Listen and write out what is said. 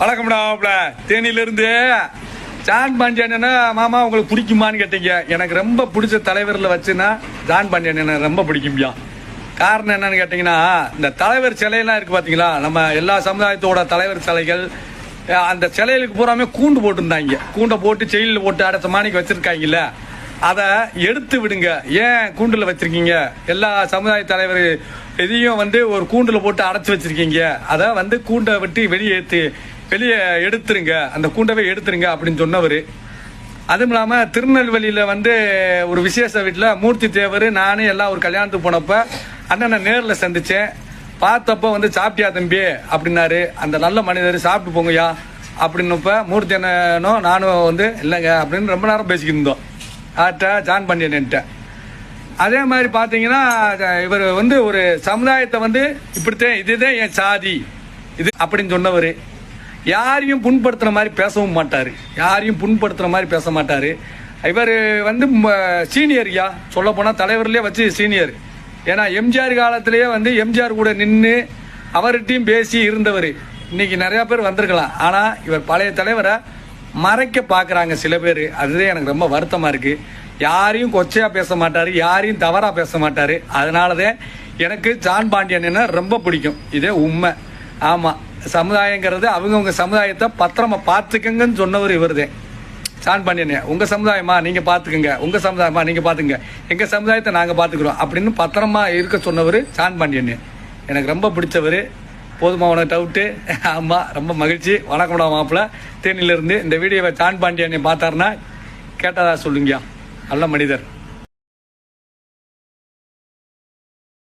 வணக்கம்டா தேனியிலிருந்து John Pandian மாமா உங்களுக்கு பிடிக்குமான்னு கேட்டீங்க. எனக்கு ரொம்ப பிடிச்ச தலைவரில் வச்சுன்னா ஜான் பாண்டியன் எனக்கு ரொம்ப பிடிக்கும்யா. காரணம் என்னன்னு கேட்டிங்கன்னா, இந்த தலைவர் சிலையெல்லாம் இருக்குது பார்த்தீங்களா, நம்ம எல்லா சமுதாயத்தோட தலைவர் சிலைகள் அந்த சிலைகளுக்கு பூராமே கூண்டு போட்டுருந்தாங்க. கூண்டை போட்டு செயலில் போட்டு அடைச்ச மாணிக்கு வச்சுருக்காங்கல்ல, அதை எடுத்து விடுங்க. ஏன் கூண்டில் வச்சுருக்கீங்க? எல்லா சமுதாய தலைவர் இதையும் ஒரு கூண்டில் போட்டு அடைச்சி வச்சுருக்கீங்க. அதை கூண்டை விட்டு வெளியே எடுத்துருங்க, அந்த கூண்டவே எடுத்துருங்க அப்படின்னு சொன்னவர். அதுவும் இல்லாமல் திருநெல்வேலியில் ஒரு விசேஷ வீட்டில் மூர்த்தி தேவர் நானும் எல்லாம் ஒரு கல்யாணத்துக்கு போனப்போ அண்ணனை நேரில் சந்தித்தேன். பார்த்தப்போ சாப்பிட்டியா தம்பி அப்படின்னாரு. அந்த நல்ல மனிதர் சாப்பிட்டு போங்கய்யா அப்படின்னப்ப மூர்த்தி அண்ணனும் நானும் இல்லைங்க அப்படின்னு ரொம்ப நேரம் பேசிக்கிட்டு இருந்தோம் ஆட்ட ஜான் பாண்டியன்ட்ட. அதே மாதிரி பார்த்தீங்கன்னா இவர் ஒரு சமுதாயத்தை இப்படித்தான் இதுதான் என் சாதி இது அப்படின்னு சொன்னவர். யாரையும் புண்படுத்துகிற மாதிரி பேசவும் மாட்டார், யாரையும் புண்படுத்துகிற மாதிரி பேச மாட்டார். இவர் சீனியர்யா, சொல்ல போனால் தலைவர்லேயே வச்சு சீனியர். ஏன்னா எம்ஜிஆர் காலத்திலேயே எம்ஜிஆர் கூட நின்று அவர்கிட்டையும் பேசி இருந்தவர். இன்னைக்கு நிறையா பேர் வந்திருக்கலாம், ஆனால் இவர் பழைய தலைவரை மறைக்க பார்க்குறாங்க சில பேர். அதுதான் எனக்கு ரொம்ப வருத்தமாக இருக்குது. யாரையும் கொச்சையாக பேச மாட்டார், யாரையும் தவறாக பேச மாட்டார். அதனாலதான் எனக்கு ஜான் பாண்டியன் ரொம்ப பிடிக்கும். இதே உண்மை. ஆமாம், சமுதாயங்கிறது அவங்கவுங்க சமுதாயத்தை பத்திரமா பார்த்துக்கங்கன்னு சொன்னவர் இவர் தான், ஜான் பாண்டியன். உங்கள் சமுதாயமா நீங்கள் பார்த்துக்குங்க, உங்கள் சமுதாயமா நீங்கள் பார்த்துங்க, எங்கள் சமுதாயத்தை நாங்கள் பார்த்துக்குறோம் அப்படின்னு பத்திரமா இருக்க சொன்னவர் ஜான் பாண்டியன். எனக்கு ரொம்ப பிடிச்சவர். போதுமா உனக்கு டவுட்டு? ஆமாம், ரொம்ப மகிழ்ச்சி. வணக்கம்டா மாப்பிள்ள தேனியிலிருந்து. இந்த வீடியோவை ஜான் பாண்டியனை பார்த்தாருன்னா கேட்டதா சொல்லுங்கயா, நல்ல மனிதர்.